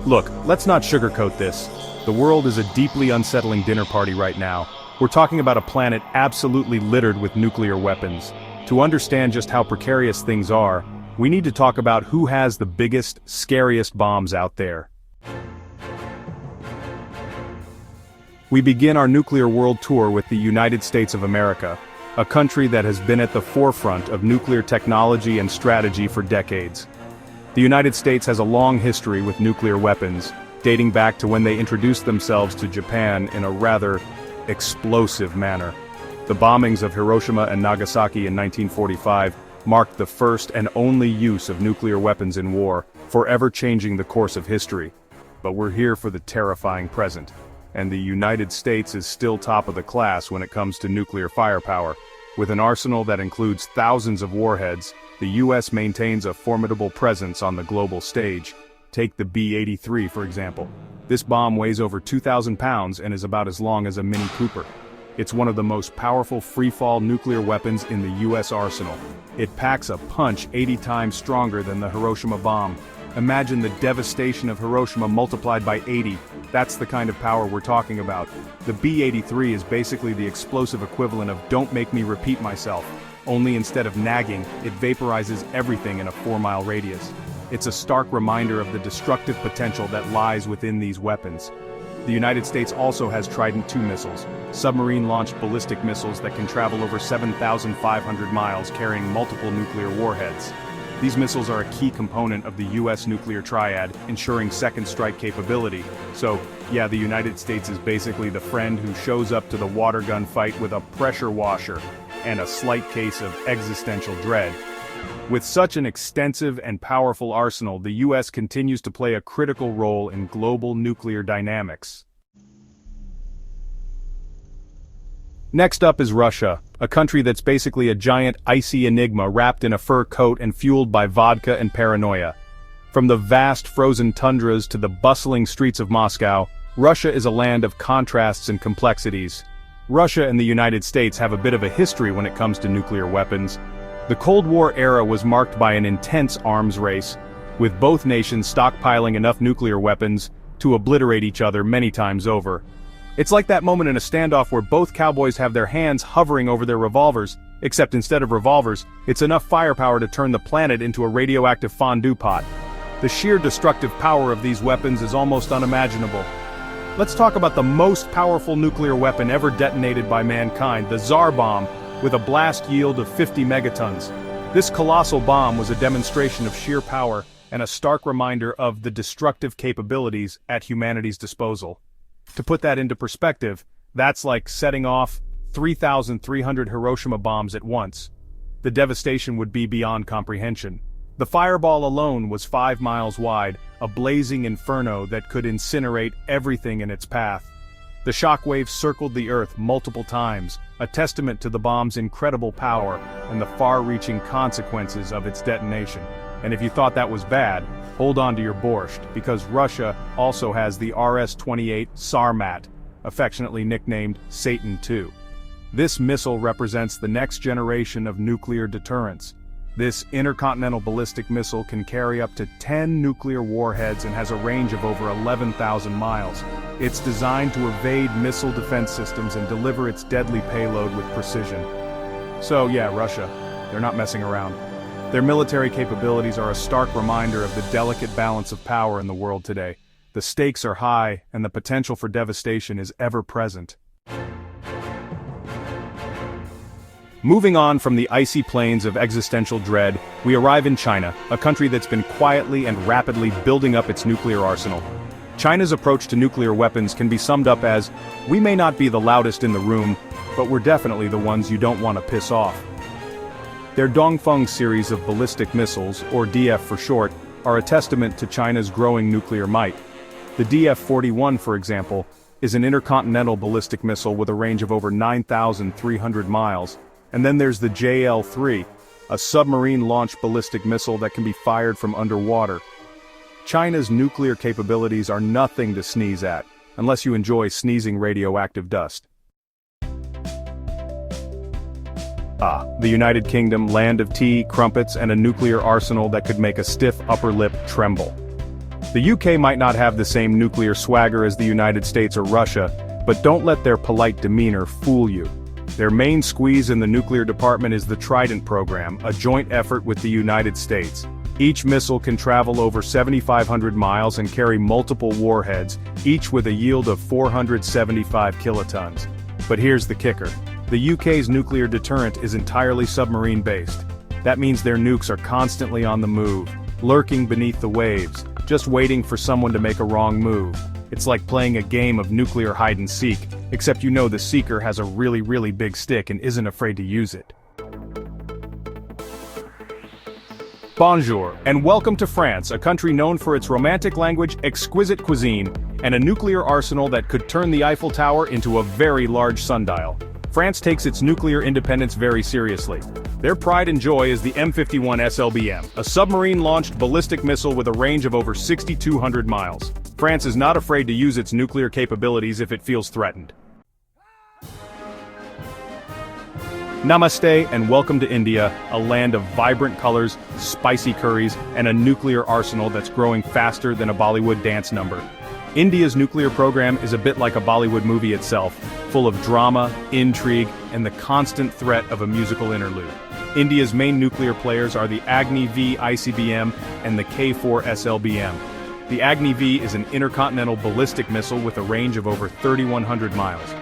Look, let's not sugarcoat this. The world is a deeply unsettling dinner party right now. We're talking about a planet absolutely littered with nuclear weapons. To understand just how precarious things are, we need to talk about who has the biggest, scariest bombs out there. We begin our nuclear world tour with the United States of America, a country that has been at the forefront of nuclear technology and strategy for decades. The United States has a long history with nuclear weapons, dating back to when they introduced themselves to Japan in a rather explosive manner. The bombings of Hiroshima and Nagasaki in 1945 marked the first and only use of nuclear weapons in war, forever changing the course of history. But we're here for the terrifying present. And the United States is still top of the class when it comes to nuclear firepower. With an arsenal that includes thousands of warheads, the US maintains a formidable presence on the global stage. Take the B-83 for example. This bomb weighs over 2,000 pounds and is about as long as a Mini Cooper. It's one of the most powerful free-fall nuclear weapons in the US arsenal. It packs a punch 80 times stronger than the Hiroshima bomb. Imagine the devastation of Hiroshima multiplied by 80. That's the kind of power we're talking about. The B-83 is basically the explosive equivalent of "don't make me repeat myself," only instead of nagging, it vaporizes everything in a 4-mile radius. It's a stark reminder of the destructive potential that lies within these weapons. The United States also has Trident II missiles, submarine-launched ballistic missiles that can travel over 7,500 miles carrying multiple nuclear warheads. These missiles are a key component of the US nuclear triad, ensuring second strike capability. So, yeah, the United States is basically the friend who shows up to the water gun fight with a pressure washer and a slight case of existential dread. With such an extensive and powerful arsenal, the US continues to play a critical role in global nuclear dynamics. Next up is Russia, a country that's basically a giant icy enigma wrapped in a fur coat and fueled by vodka and paranoia. From the vast frozen tundras to the bustling streets of Moscow, Russia is a land of contrasts and complexities. Russia and the United States have a bit of a history when it comes to nuclear weapons. The Cold War era was marked by an intense arms race, with both nations stockpiling enough nuclear weapons to obliterate each other many times over. It's like that moment in a standoff where both cowboys have their hands hovering over their revolvers, except instead of revolvers, it's enough firepower to turn the planet into a radioactive fondue pot. The sheer destructive power of these weapons is almost unimaginable. Let's talk about the most powerful nuclear weapon ever detonated by mankind, the Tsar Bomb, with a blast yield of 50 megatons. This colossal bomb was a demonstration of sheer power and a stark reminder of the destructive capabilities at humanity's disposal. To put that into perspective, that's like setting off 3,300 Hiroshima bombs at once. The devastation would be beyond comprehension. The fireball alone was 5 miles wide, a blazing inferno that could incinerate everything in its path. The shockwaves circled the Earth multiple times, a testament to the bomb's incredible power and the far-reaching consequences of its detonation. And if you thought that was bad, hold on to your borscht, because Russia also has the RS-28 Sarmat, affectionately nicknamed Satan II. This missile represents the next generation of nuclear deterrence. This intercontinental ballistic missile can carry up to 10 nuclear warheads and has a range of over 11,000 miles. It's designed to evade missile defense systems and deliver its deadly payload with precision. So yeah, Russia, they're not messing around. Their military capabilities are a stark reminder of the delicate balance of power in the world today. The stakes are high, and the potential for devastation is ever present. Moving on from the icy plains of existential dread, we arrive in China, a country that's been quietly and rapidly building up its nuclear arsenal. China's approach to nuclear weapons can be summed up as, "We may not be the loudest in the room, but we're definitely the ones you don't want to piss off." Their Dongfeng series of ballistic missiles, or DF for short, are a testament to China's growing nuclear might. The DF-41, for example, is an intercontinental ballistic missile with a range of over 9,300 miles. And then there's the JL-3, a submarine-launched ballistic missile that can be fired from underwater. China's nuclear capabilities are nothing to sneeze at, unless you enjoy sneezing radioactive dust. The United Kingdom, land of tea, crumpets, and a nuclear arsenal that could make a stiff upper lip tremble. The UK might not have the same nuclear swagger as the United States or Russia, but don't let their polite demeanor fool you. Their main squeeze in the nuclear department is the Trident program, a joint effort with the United States. Each missile can travel over 7,500 miles and carry multiple warheads, each with a yield of 475 kilotons. But here's the kicker. The UK's nuclear deterrent is entirely submarine-based. That means their nukes are constantly on the move, lurking beneath the waves, just waiting for someone to make a wrong move. It's like playing a game of nuclear hide-and-seek, except you know the seeker has a really big stick and isn't afraid to use it. Bonjour, and welcome to France, a country known for its romantic language, exquisite cuisine, and a nuclear arsenal that could turn the Eiffel Tower into a very large sundial. France takes its nuclear independence very seriously. Their pride and joy is the M51 SLBM, a submarine-launched ballistic missile with a range of over 6,200 miles. France is not afraid to use its nuclear capabilities if it feels threatened. Namaste and welcome to India, a land of vibrant colors, spicy curries, and a nuclear arsenal that's growing faster than a Bollywood dance number. India's nuclear program is a bit like a Bollywood movie itself, full of drama, intrigue, and the constant threat of a musical interlude. India's main nuclear players are the Agni-V ICBM and the K-4 SLBM. The Agni-V is an intercontinental ballistic missile with a range of over 3,100 miles.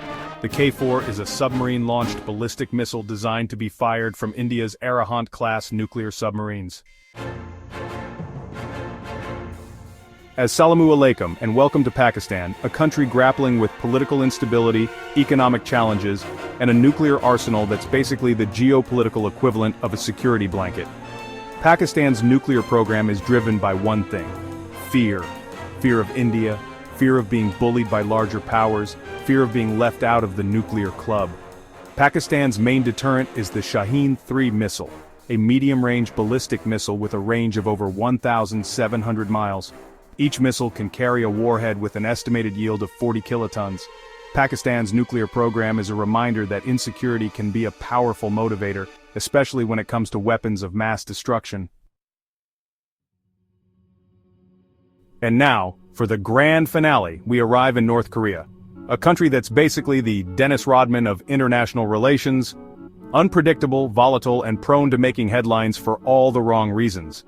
The K-4 is a submarine-launched ballistic missile designed to be fired from India's Arihant-class nuclear submarines. Assalamu alaikum and welcome to Pakistan, a country grappling with political instability, economic challenges, and a nuclear arsenal that's basically the geopolitical equivalent of a security blanket. Pakistan's nuclear program is driven by one thing: fear. Fear of India, fear of being bullied by larger powers, fear of being left out of the nuclear club. Pakistan's main deterrent is the Shaheen-3 missile, a medium-range ballistic missile with a range of over 1,700 miles. Each missile can carry a warhead with an estimated yield of 40 kilotons. Pakistan's nuclear program is a reminder that insecurity can be a powerful motivator, especially when it comes to weapons of mass destruction. And now, for the grand finale, we arrive in North Korea, a country that's basically the Dennis Rodman of international relations, unpredictable, volatile, and prone to making headlines for all the wrong reasons.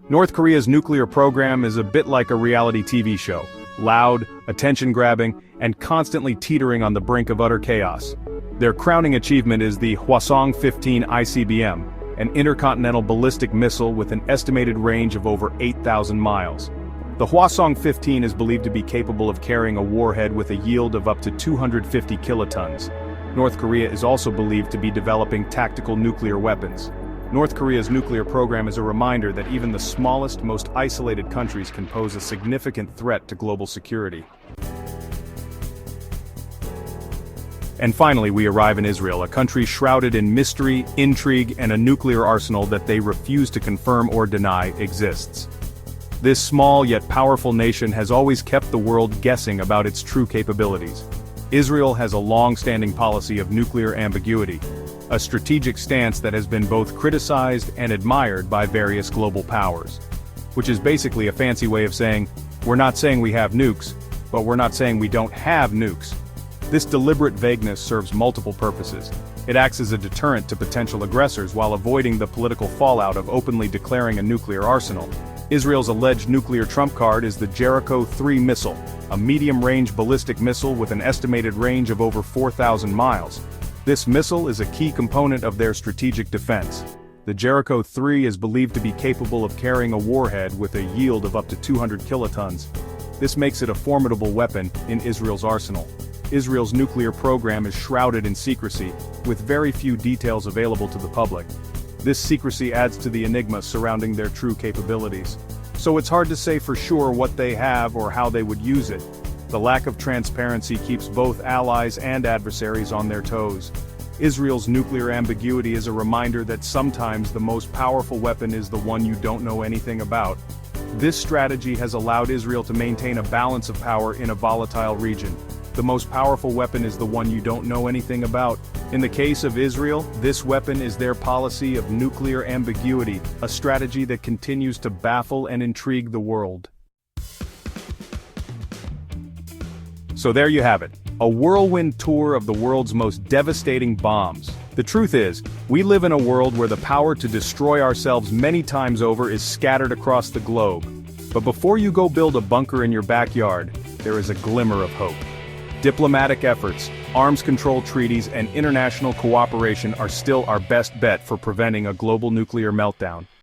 North Korea's nuclear program is a bit like a reality TV show, loud, attention-grabbing, and constantly teetering on the brink of utter chaos. Their crowning achievement is the Hwasong-15 ICBM, an intercontinental ballistic missile with an estimated range of over 8,000 miles. The Hwasong-15 is believed to be capable of carrying a warhead with a yield of up to 250 kilotons. North Korea is also believed to be developing tactical nuclear weapons. North Korea's nuclear program is a reminder that even the smallest, most isolated countries can pose a significant threat to global security. And finally, we arrive in Israel, a country shrouded in mystery, intrigue, and a nuclear arsenal that they refuse to confirm or deny exists. This small yet powerful nation has always kept the world guessing about its true capabilities. Israel has a long-standing policy of nuclear ambiguity, a strategic stance that has been both criticized and admired by various global powers. Which is basically a fancy way of saying, we're not saying we have nukes, but we're not saying we don't have nukes. This deliberate vagueness serves multiple purposes. It acts as a deterrent to potential aggressors while avoiding the political fallout of openly declaring a nuclear arsenal. Israel's alleged nuclear trump card is the Jericho-3 missile, a medium-range ballistic missile with an estimated range of over 4,000 miles. This missile is a key component of their strategic defense. The Jericho-3 is believed to be capable of carrying a warhead with a yield of up to 200 kilotons. This makes it a formidable weapon in Israel's arsenal. Israel's nuclear program is shrouded in secrecy, with very few details available to the public. This secrecy adds to the enigma surrounding their true capabilities. So it's hard to say for sure what they have or how they would use it. The lack of transparency keeps both allies and adversaries on their toes. Israel's nuclear ambiguity is a reminder that sometimes the most powerful weapon is the one you don't know anything about. This strategy has allowed Israel to maintain a balance of power in a volatile region. The most powerful weapon is the one you don't know anything about. In the case of Israel, this weapon is their policy of nuclear ambiguity, a strategy that continues to baffle and intrigue the world. So there you have it, a whirlwind tour of the world's most devastating bombs. The truth is, we live in a world where the power to destroy ourselves many times over is scattered across the globe. But before you go build a bunker in your backyard, there is a glimmer of hope. Diplomatic efforts, arms control treaties, and international cooperation are still our best bet for preventing a global nuclear meltdown.